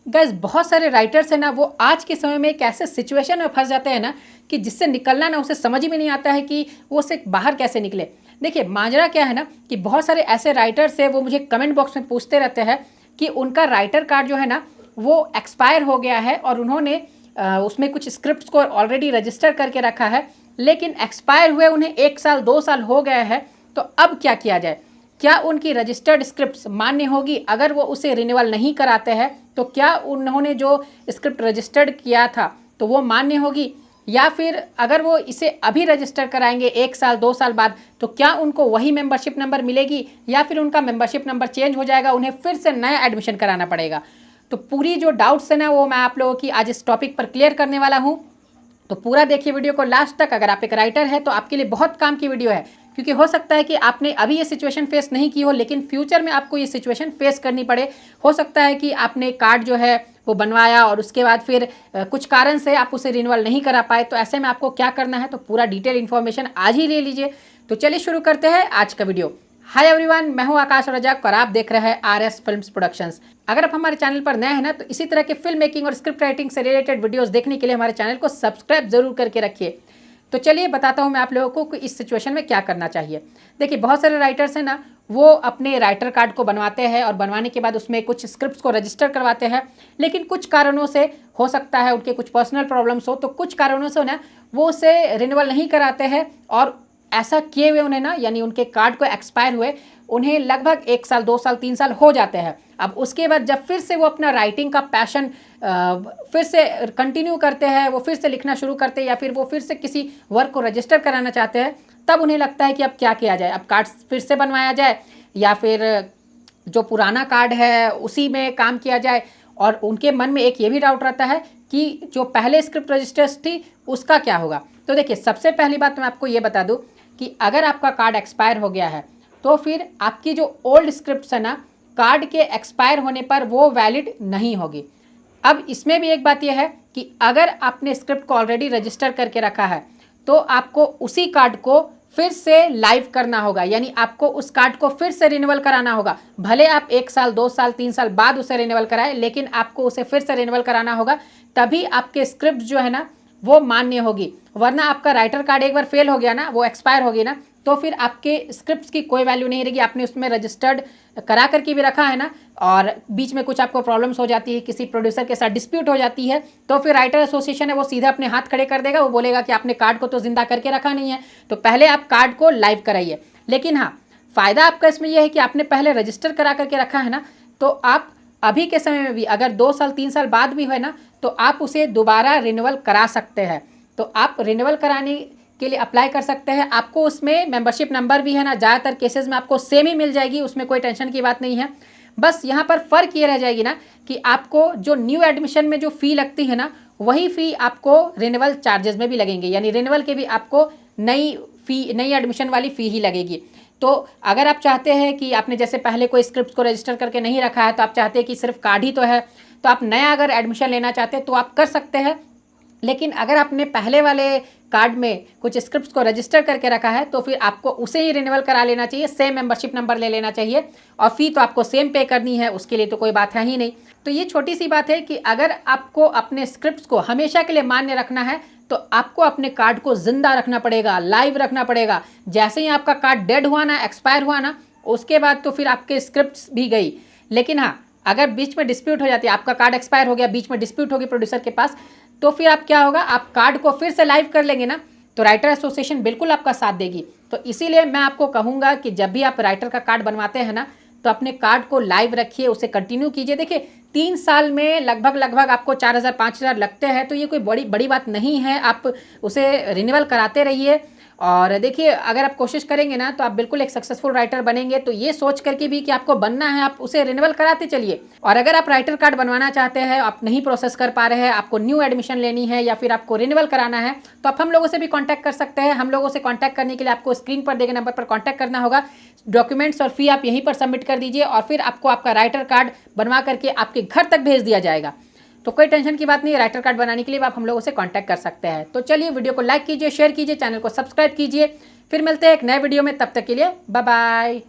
Guys बहुत सारे writers हैं ना, वो आज के समय में एक ऐसे सिचुएशन में फंस जाते हैं ना कि जिससे निकलना ना उसे समझ ही में नहीं आता है कि वो उससे बाहर कैसे निकले। देखिए माजरा क्या है ना कि बहुत सारे ऐसे राइटर्स हैं, वो मुझे कमेंट बॉक्स में पूछते रहते हैं कि उनका राइटर कार्ड जो है ना वो एक्सपायर हो गया है और उन्होंने उसमें कुछ स्क्रिप्ट्स को ऑलरेडी रजिस्टर करके रखा है, लेकिन एक्सपायर हुए उन्हें 1 साल 2 साल हो गया है। तो अब क्या किया जाए? क्या उनकी रजिस्टर्ड स्क्रिप्ट्स मान्य होगी अगर वो उसे रिन्यूअल नहीं कराते हैं? तो क्या उन्होंने जो स्क्रिप्ट रजिस्टर्ड किया था तो वो मान्य होगी, या फिर अगर वो इसे अभी रजिस्टर कराएंगे 1 साल 2 साल बाद तो क्या उनको वही मेंबरशिप नंबर मिलेगी, या फिर उनका मेंबरशिप नंबर चेंज हो जाएगा, उन्हें फिर से नया एडमिशन कराना पड़ेगा? तो पूरी जो डाउट्स है ना वो मैं आप लोगों की आज इस टॉपिक पर क्लियर करने वाला हूँ। तो पूरा देखिए वीडियो को लास्ट तक। अगर आप एक राइटर है तो आपके लिए बहुत काम की वीडियो है, क्योंकि हो सकता है कि आपने अभी ये सिचुएशन फेस नहीं की हो, लेकिन फ्यूचर में आपको ये सिचुएशन फेस करनी पड़े। हो सकता है कि आपने कार्ड जो है वो बनवाया और उसके बाद फिर कुछ कारण से आप उसे रिन्यूअल नहीं करा पाए, तो ऐसे में आपको क्या करना है, तो पूरा डिटेल इन्फॉर्मेशन आज ही ले लीजिए। तो चलिए शुरू करते हैं आज का वीडियो। हाय एवरीवन, मैं हूं आकाश रजाक और आप देख रहे हैं आरएस फिल्म्स प्रोडक्शंस। अगर आप हमारे चैनल पर नए हैं ना तो इसी तरह के फिल्म मेकिंग और स्क्रिप्ट राइटिंग से रिलेटेड वीडियोस देखने के लिए हमारे चैनल को सब्सक्राइब जरूर करके रखिए। तो चलिए बताता हूं मैं आप लोगों को कि इस सिचुएशन में क्या करना चाहिए। देखिए बहुत सारे राइटर्स हैं ना, वो अपने राइटर कार्ड को बनवाते हैं और बनवाने के बाद उसमें कुछ स्क्रिप्ट्स को रजिस्टर करवाते हैं, लेकिन कुछ कारणों से, हो सकता है उनके कुछ पर्सनल प्रॉब्लम्स हो, तो कुछ कारणों से ना वो उसे रिन्यूअल नहीं कराते हैं। और ऐसा किए हुए उन्हें ना, यानी उनके कार्ड को एक्सपायर हुए उन्हें लगभग 1 साल 2 साल 3 साल हो जाते हैं। अब उसके बाद जब फिर से वो अपना राइटिंग का पैशन फिर से कंटिन्यू करते हैं, वो फिर से लिखना शुरू करते हैं, या फिर वो फिर से किसी वर्क को रजिस्टर कराना चाहते हैं, तब उन्हें लगता है कि अब क्या किया जाए, अब कार्ड फिर से बनवाया जाए या फिर जो पुराना कार्ड है उसी में काम किया जाए। और उनके मन में एक ये भी डाउट रहता है कि जो पहले स्क्रिप्ट रजिस्टर्स थी उसका क्या होगा। तो देखिए सबसे पहली बात मैं आपको ये बता दूं कि अगर आपका कार्ड एक्सपायर हो गया है तो फिर आपकी जो ओल्ड स्क्रिप्ट्स है ना, कार्ड के एक्सपायर होने पर वो वैलिड नहीं होगी। अब इसमें भी एक बात यह है कि अगर आपने स्क्रिप्ट को ऑलरेडी रजिस्टर करके रखा है तो आपको उसी कार्ड को फिर से लाइव करना होगा, यानी आपको उस कार्ड को फिर से रिन्यूअल कराना होगा। भले आप 1 साल 2 साल 3 साल बाद उसे रिन्यूअल कराएं, लेकिन आपको उसे फिर से रिन्यूअल कराना होगा, तभी आपके स्क्रिप्ट जो है ना वो मान्य होगी। वरना आपका राइटर कार्ड एक बार फेल हो गया ना, वो एक्सपायर हो गई ना, तो फिर आपके स्क्रिप्ट्स की कोई वैल्यू नहीं रहेगी। आपने उसमें रजिस्टर्ड करा करके भी रखा है ना, और बीच में कुछ आपको प्रॉब्लम्स हो जाती है, किसी प्रोड्यूसर के साथ डिस्प्यूट हो जाती है, तो फिर राइटर एसोसिएशन है वो सीधा अपने हाथ खड़े कर देगा। वो बोलेगा कि आपने कार्ड को तो जिंदा करके रखा नहीं है, तो पहले आप कार्ड को लाइव कराइए। लेकिन हाँ, फ़ायदा आपका इसमें यह है कि आपने पहले रजिस्टर करा करके रखा है ना, तो आप अभी के समय में भी अगर 2 साल 3 साल बाद भी है ना, तो आप उसे दोबारा रिन्यूअल करा सकते हैं। तो आप रिन्यूअल कराने के लिए अप्लाई कर सकते हैं। आपको उसमें मेंबरशिप नंबर भी है ना, ज़्यादातर केसेस में आपको सेम ही मिल जाएगी, उसमें कोई टेंशन की बात नहीं है। बस यहाँ पर फ़र्क ये रह जाएगी ना कि आपको जो न्यू एडमिशन में जो फ़ी लगती है ना, वही फ़ी आपको रिन्यूअल चार्जेस में भी लगेंगे, यानी रिन्यूअल के भी आपको नई एडमिशन वाली फ़ी ही लगेगी। तो अगर आप चाहते हैं कि आपने जैसे पहले कोई स्क्रिप्ट को रजिस्टर करके नहीं रखा है, तो आप चाहते हैं कि सिर्फ कार्ड ही तो है, तो आप नया अगर एडमिशन लेना चाहते हैं तो आप कर सकते हैं। लेकिन अगर आपने पहले वाले कार्ड में कुछ स्क्रिप्ट्स को रजिस्टर करके रखा है तो फिर आपको उसे ही रिन्यूअल करा लेना चाहिए, सेम मेंबरशिप नंबर ले लेना चाहिए, और फ़ी तो आपको सेम पे करनी है, उसके लिए तो कोई बात है ही नहीं। तो ये छोटी सी बात है कि अगर आपको अपने स्क्रिप्ट्स को हमेशा के लिए मान्य रखना है तो आपको अपने कार्ड को जिंदा रखना पड़ेगा, लाइव रखना पड़ेगा। जैसे ही आपका कार्ड डेड हुआ ना, एक्सपायर हुआ ना, उसके बाद तो फिर आपके स्क्रिप्ट्स भी गई। लेकिन हाँ, अगर बीच में डिस्प्यूट हो जाती है, आपका कार्ड एक्सपायर हो गया, बीच में डिस्प्यूट होगी प्रोड्यूसर के पास, तो फिर आप क्या होगा, आप कार्ड को फिर से लाइव कर लेंगे ना, तो राइटर एसोसिएशन बिल्कुल आपका साथ देगी। तो इसीलिए मैं आपको कहूँगा कि जब भी आप राइटर का कार्ड बनवाते हैं ना, तो अपने कार्ड को लाइव रखिए, उसे कंटिन्यू कीजिए। देखिए 3 साल में लगभग आपको 4,000 5,000 लगते हैं, तो ये कोई बड़ी बात नहीं है। आप उसे रिन्यूअल कराते रहिए, और देखिए अगर आप कोशिश करेंगे ना तो आप बिल्कुल एक सक्सेसफुल राइटर बनेंगे। तो ये सोच करके भी कि आपको बनना है, आप उसे रिन्यूअल कराते चलिए। और अगर आप राइटर कार्ड बनवाना चाहते हैं, आप नहीं प्रोसेस कर पा रहे हैं, आपको न्यू एडमिशन लेनी है या फिर आपको रिन्यूअल कराना है, तो आप हम लोगों से भी कांटेक्ट कर सकते हैं। हम लोगों से कांटेक्ट करने के लिए आपको स्क्रीन पर दिए गए नंबर पर कांटेक्ट करना होगा। डॉक्यूमेंट्स और फी आप यहीं पर सबमिट कर दीजिए, और फिर आपको आपका राइटर कार्ड बनवा करके आपके घर तक भेज दिया जाएगा। तो कोई टेंशन की बात नहीं है, राइटर कार्ड बनाने के लिए आप हम लोगों से कांटेक्ट कर सकते हैं। तो चलिए वीडियो को लाइक कीजिए, शेयर कीजिए, चैनल को सब्सक्राइब कीजिए। फिर मिलते हैं एक नए वीडियो में, तब तक के लिए बाय बाय।